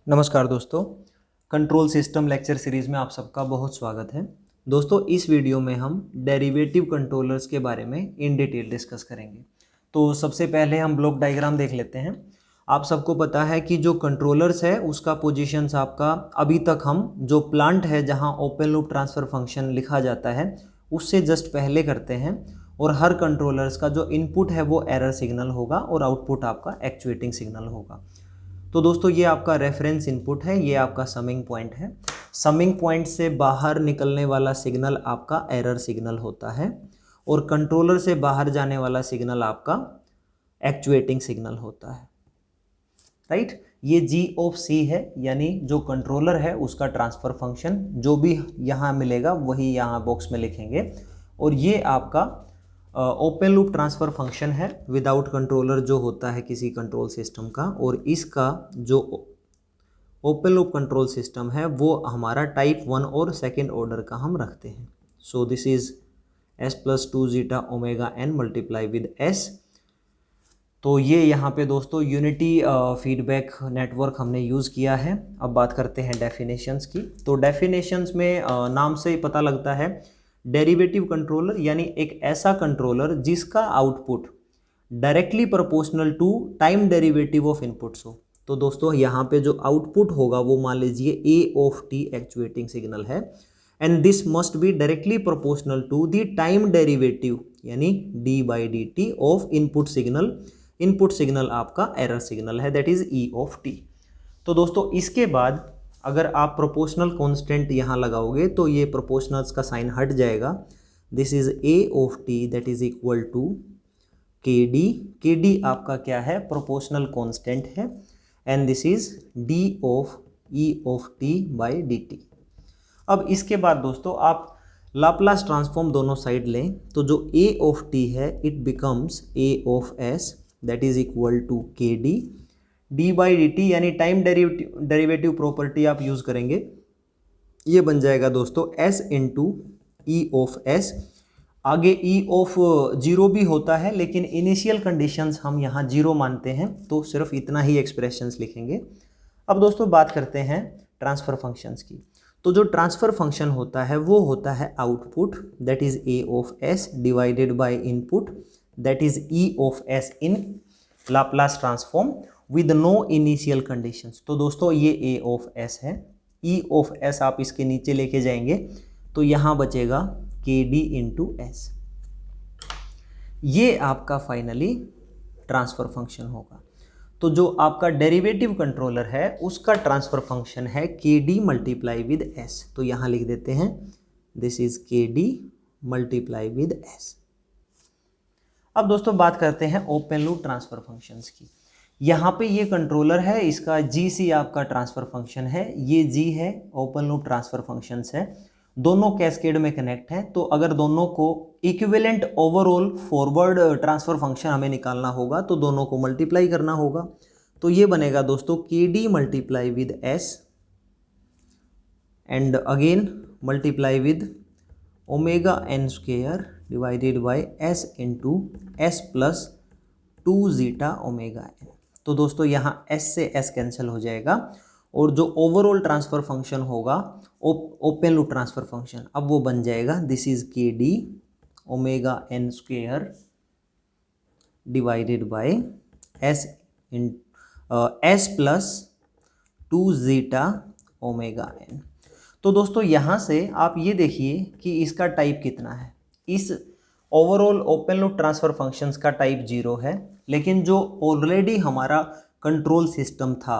नमस्कार दोस्तों, control system lecture series में आप सबका बहुत स्वागत है। दोस्तों, इस वीडियो में हम डेरिवेटिव कंट्रोलर्स के बारे में इन डिटेल डिस्कस करेंगे। तो सबसे पहले हम ब्लॉक डायग्राम देख लेते हैं। आप सबको पता है कि जो कंट्रोलर्स है उसका पोजीशंस आपका अभी तक हम जो प्लांट है जहां ओपन लूप ट्रांसफ़र फंक्शन लिखा जाता है उससे जस्ट पहले करते हैं, और हर कंट्रोलर्स का जो इनपुट है वो एरर सिग्नल होगा और आउटपुट आपका एक्चुएटिंग सिग्नल होगा। तो दोस्तों, ये आपका रेफरेंस इनपुट है, ये आपका समिंग पॉइंट है। समिंग पॉइंट से बाहर निकलने वाला सिग्नल आपका एरर सिग्नल होता है, और कंट्रोलर से बाहर जाने वाला सिग्नल आपका एक्चुएटिंग सिग्नल होता है, राइट। ये जी ऑफ सी है, यानी जो कंट्रोलर है उसका ट्रांसफ़र फंक्शन, जो भी यहाँ मिलेगा वही यहाँ बॉक्स में लिखेंगे। और ये आपका ओपन लूप ट्रांसफ़र फंक्शन है विदाउट कंट्रोलर जो होता है किसी कंट्रोल सिस्टम का, और इसका जो ओपन लूप कंट्रोल सिस्टम है वो हमारा टाइप 1 और सेकेंड ऑर्डर का हम रखते हैं। So this is s+2 zeta omega n multiply with s। तो ये यहाँ पे दोस्तों यूनिटी फीडबैक नेटवर्क हमने यूज़ किया है। अब बात करते हैं डेफिनेशंस की। तो डेफिनेशंस में नाम से ही पता लगता है, डेरिवेटिव कंट्रोलर यानी एक ऐसा कंट्रोलर जिसका output directly proportional to time derivative of inputs हो। तो दोस्तों, यहाँ पे जो आउटपुट होगा वो मान लीजिए a of t actuating signal है, and this must be directly proportional to the time derivative यानी d by D t of input signal. Input signal आपका एरर सिग्नल है, that is e of t. तो दोस्तों, इसके बाद अगर आप प्रोपोर्शनल कांस्टेंट यहाँ लगाओगे तो ये प्रोपोर्शनल्स का साइन हट जाएगा। This is A of T that is equal to के डी। के डी आपका क्या है? प्रोपोर्शनल कांस्टेंट है, and this is D of E of T by D T. अब इसके बाद दोस्तों आप लाप्लास ट्रांसफॉर्म दोनों साइड लें, तो जो ए ऑफ टी है it becomes a of s that is equal to के d d by D t, यानी टाइम डेरिवेटिव प्रॉपर्टी आप यूज़ करेंगे, ये बन जाएगा दोस्तों s into e of s. आगे ई ऑफ जीरो भी होता है, लेकिन इनिशियल कंडीशंस हम यहाँ जीरो मानते हैं, तो सिर्फ इतना ही एक्सप्रेशंस लिखेंगे। अब दोस्तों बात करते हैं ट्रांसफ़र फंक्शंस की। तो जो ट्रांसफ़र फंक्शन होता है वो होता है output that is A of S divided by input that is E of S in Laplace transform with no initial conditions. तो दोस्तों ये ए ऑफ एस है, ई ऑफ एस आप इसके नीचे लेके जाएंगे तो यहाँ बचेगा के डी इंटू एस। ये आपका फाइनली ट्रांसफ़र फंक्शन होगा। तो जो आपका डेरिवेटिव कंट्रोलर है उसका ट्रांसफ़र फंक्शन है के डी मल्टीप्लाई विद एस। तो यहाँ लिख देते हैं this is K D multiply with S. अब दोस्तों बात करते हैं ओपन लूप ट्रांसफ़र फंक्शंस की। यहाँ पे ये कंट्रोलर है, इसका जी सी आपका ट्रांसफ़र फंक्शन है, ये जी है, ओपन लूप ट्रांसफ़र फंक्शंस है, दोनों कैस्केड में कनेक्ट हैं। तो अगर दोनों को equivalent overall forward transfer function हमें निकालना होगा तो दोनों को मल्टीप्लाई करना होगा। तो ये बनेगा दोस्तों K D multiply with S and again multiply with omega N square divided by S into S plus 2 zeta omega N. तो दोस्तों यहाँ s से s कैंसिल हो जाएगा, और जो ओवरऑल ट्रांसफ़र फंक्शन होगा ओपन लूप ट्रांसफ़र फंक्शन, अब वो बन जाएगा this is K D omega N square divided by S in S plus 2 zeta omega N. तो दोस्तों यहाँ से आप ये देखिए कि इसका टाइप कितना है। इस overall open loop transfer functions का टाइप 0 है, लेकिन जो ऑलरेडी हमारा कंट्रोल सिस्टम था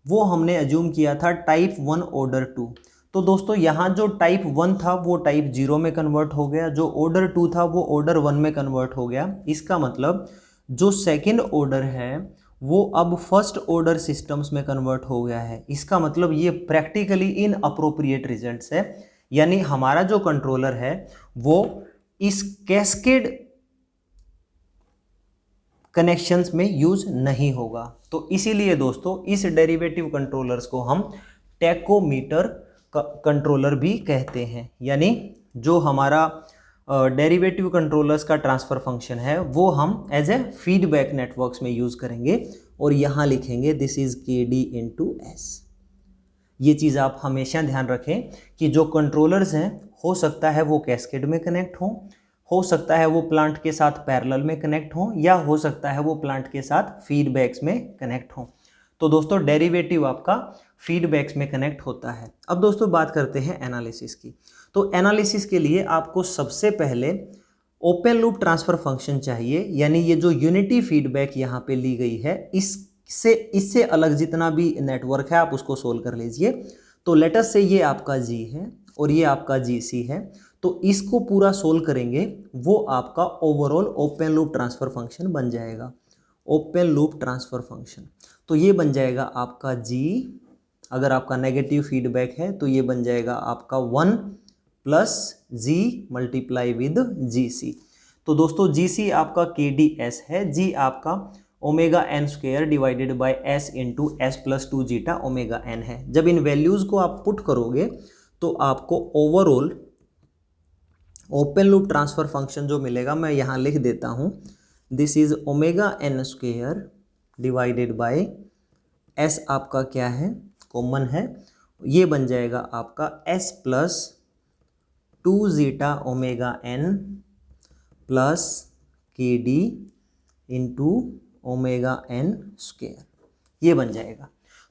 वो हमने अज्यूम किया था टाइप 1 ऑर्डर 2। तो दोस्तों यहाँ जो टाइप 1 था वो टाइप 0 में कन्वर्ट हो गया, जो ऑर्डर 2 था वो ऑर्डर 1 में कन्वर्ट हो गया। इसका मतलब जो सेकेंड ऑर्डर है वो अब फर्स्ट ऑर्डर सिस्टम्स में कन्वर्ट हो गया है। इसका मतलब ये प्रैक्टिकली इन अप्रोप्रिएट रिजल्ट्स है, यानी हमारा जो कंट्रोलर है वो इस कैस्केड कनेक्शंस में यूज नहीं होगा। तो इसीलिए दोस्तों इस डेरिवेटिव कंट्रोलर्स को हम टैकोमीटर कंट्रोलर भी कहते हैं, यानी जो हमारा डेरिवेटिव कंट्रोलर्स का ट्रांसफ़र फंक्शन है वो हम एज ए फीडबैक नेटवर्क्स में यूज़ करेंगे, और यहाँ लिखेंगे this is K D into S. ये चीज़ आप हमेशा ध्यान रखें कि जो कंट्रोलर्स हैं हो सकता है वो कैस्केड में कनेक्ट हो सकता है वो प्लांट के साथ पैरेलल में कनेक्ट हो, या हो सकता है वो प्लांट के साथ फीडबैक्स में कनेक्ट हो। तो दोस्तों डेरिवेटिव आपका फीडबैक्स में कनेक्ट होता है। अब दोस्तों बात करते हैं एनालिसिस की। तो एनालिसिस के लिए आपको सबसे पहले ओपन लूप ट्रांसफर फंक्शन चाहिए, यानी ये जो यूनिटी फीडबैक यहाँ पे ली गई है इससे अलग जितना भी नेटवर्क है आप उसको सोल्व कर लीजिए। तो लेटस से ये आपका G है और ये आपका GC है, तो इसको पूरा सोल्व करेंगे, वो आपका overall open loop transfer function बन जाएगा। ओपन लूप ट्रांसफर फंक्शन तो ये बन जाएगा आपका G, अगर आपका नेगेटिव फीडबैक है तो ये बन जाएगा आपका 1 plus G multiply with GC। तो दोस्तों GC आपका KDS है, G आपका omega N square divided by S into S plus 2 zeta omega N है। जब इन वैल्यूज़ को आप पुट करोगे तो आपको overall open loop transfer function जो मिलेगा, मैं यहाँ लिख देता हूँ, this is omega N square divided by S आपका क्या है, कॉमन है, ये बन जाएगा आपका S plus 2 zeta omega N plus KD into omega N square, ये बन जाएगा।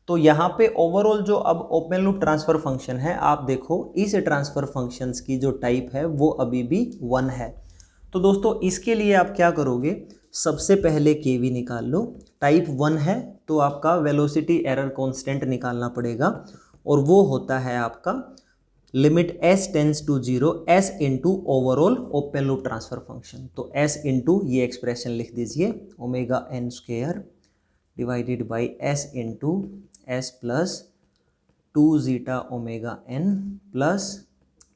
तो यहाँ पे ओवरऑल जो अब ओपन लूप ट्रांसफर फंक्शन है, आप देखो इस ट्रांसफर फंक्शंस की जो टाइप है वो अभी भी 1 है। तो दोस्तों इसके लिए आप क्या करोगे, सबसे पहले KV निकाल लो, टाइप 1 है तो आपका वेलोसिटी एरर कांस्टेंट निकालना पड़ेगा, और वो होता है आपका limit S tends to 0 S into overall open loop transfer function. तो S इंटू ये एक्सप्रेशन लिख दीजिए, omega N square divided by S into S plus 2 zeta omega N plus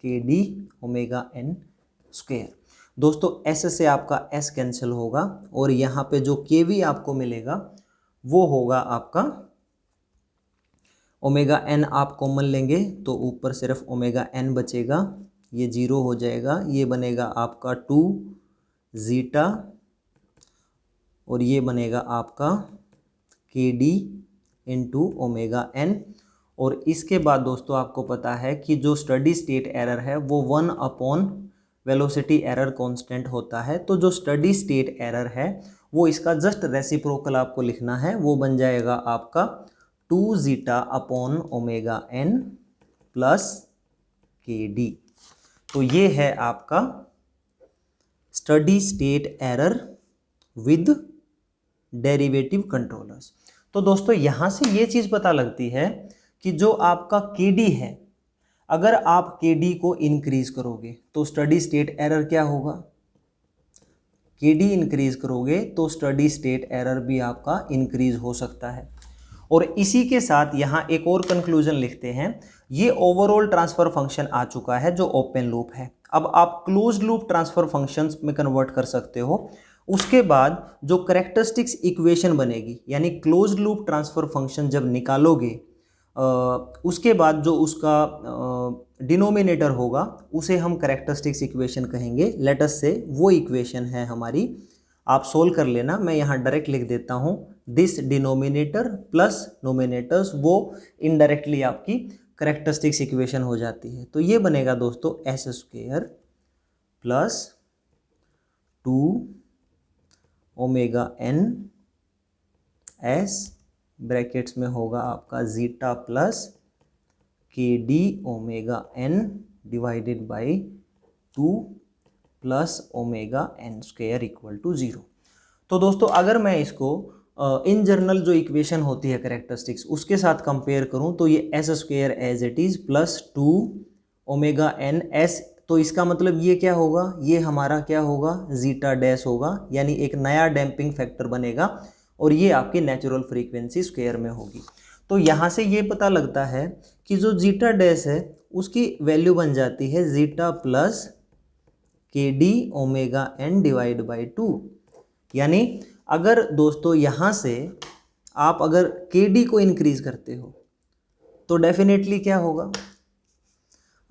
KD omega N square. दोस्तों S से आपका S cancel होगा और यहाँ पे जो KV आपको मिलेगा वो होगा आपका ओमेगा एन, आप कॉमन लेंगे तो ऊपर सिर्फ ओमेगा एन बचेगा, ये 0 हो जाएगा, ये बनेगा आपका 2 जीटा और ये बनेगा आपका KD इंटू ओमेगा एन। और इसके बाद दोस्तों आपको पता है कि जो स्टडी स्टेट एरर है वो 1 अपॉन वेलोसिटी एरर कांस्टेंट होता है। तो जो स्टडी स्टेट एरर है वो इसका जस्ट रेसिप्रोकल आपको लिखना है, वो बन जाएगा आपका 2 zeta upon omega N plus KD। तो ये है आपका steady state error with derivative controllers. तो दोस्तों यहाँ से ये चीज़ पता लगती है कि जो आपका KD है, अगर आप KD को इंक्रीज करोगे तो स्टडी स्टेट एरर क्या होगा, KD इंक्रीज करोगे तो स्टडी स्टेट एरर भी आपका इंक्रीज हो सकता है। और इसी के साथ यहाँ एक और कंक्लूजन लिखते हैं, ये ओवरऑल ट्रांसफर फंक्शन आ चुका है जो ओपन लूप है। अब आप क्लोज्ड लूप ट्रांसफर फंक्शंस में कन्वर्ट कर सकते हो। उसके बाद जो कैरेक्टरिस्टिक्स इक्वेशन बनेगी, यानी क्लोज्ड लूप ट्रांसफर फंक्शन जब निकालोगे उसके बाद जो उसका डिनोमिनेटर होगा उसे हम कैरेक्टरिस्टिक्स इक्वेशन कहेंगे। लेट अस से वो इक्वेशन है हमारी, आप सोल्व कर लेना, मैं यहाँ डायरेक्ट लिख देता हूँ, दिस डिनोमिनेटर प्लस नोमिनेटर्स, वो इनडायरेक्टली आपकी कैरेक्टरिस्टिक्स इक्वेशन हो जाती है। तो ये बनेगा दोस्तों S square plus 2 omega N S brackets में होगा आपका zeta plus KD omega N divided by 2 plus omega N square equal to 0। तो दोस्तों अगर मैं इसको इन जनरल जो इक्वेशन होती है कैरेक्टरिस्टिक्स उसके साथ कंपेयर करूं तो ये S square as it is plus 2 omega N S, तो इसका मतलब ये क्या होगा, ये हमारा क्या होगा, जीटा डैश होगा, यानी एक नया डैम्पिंग फैक्टर बनेगा और ये आपकी नेचुरल फ्रीक्वेंसी स्क्वायर में होगी। तो यहाँ से ये पता लगता है कि जो जीटा डैश है उसकी वैल्यू बन जाती है zeta plus KD omega N divide by 2। यानी अगर दोस्तों यहाँ से आप अगर KD को इंक्रीज करते हो तो डेफिनेटली क्या होगा,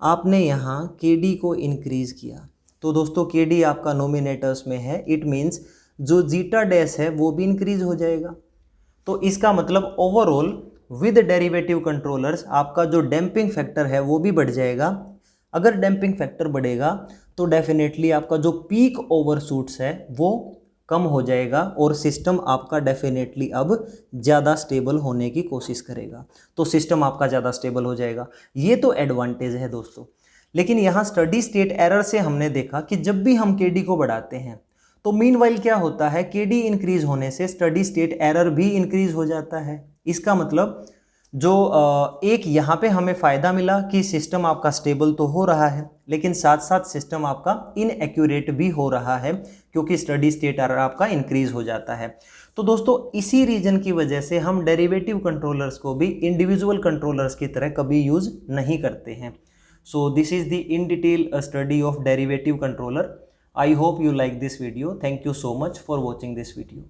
आपने यहाँ KD को इंक्रीज किया तो दोस्तों KD आपका नोमिनेटर्स में है, इट मीन्स जो जीटा डैश है वो भी इंक्रीज हो जाएगा। तो इसका मतलब ओवरऑल विद डेरिवेटिव कंट्रोलर्स आपका जो डैम्पिंग फैक्टर है वो भी बढ़ जाएगा। अगर डैम्पिंग फैक्टर बढ़ेगा तो डेफिनेटली आपका जो पीक ओवरशूट्स है वो कम हो जाएगा और सिस्टम आपका डेफिनेटली अब ज़्यादा स्टेबल होने की कोशिश करेगा, तो सिस्टम आपका ज़्यादा स्टेबल हो जाएगा। ये तो एडवांटेज है दोस्तों। लेकिन यहाँ स्टडी स्टेट एरर से हमने देखा कि जब भी हम केडी को बढ़ाते हैं तो मीनवाइल क्या होता है, केडी इंक्रीज होने से स्टडी स्टेट एरर भी इंक्रीज हो जाता है। इसका मतलब जो एक यहाँ पे हमें फ़ायदा मिला कि सिस्टम आपका स्टेबल तो हो रहा है, लेकिन साथ साथ सिस्टम आपका इनएक्यूरेट भी हो रहा है क्योंकि स्टडी स्टेट एरर आपका इंक्रीज हो जाता है। तो दोस्तों इसी रीजन की वजह से हम डेरिवेटिव कंट्रोलर्स को भी इंडिविजुअल कंट्रोलर्स की तरह कभी यूज़ नहीं करते हैं। So this is the in detail study of derivative controller. I hope you like this video. Thank you so much for watching this video.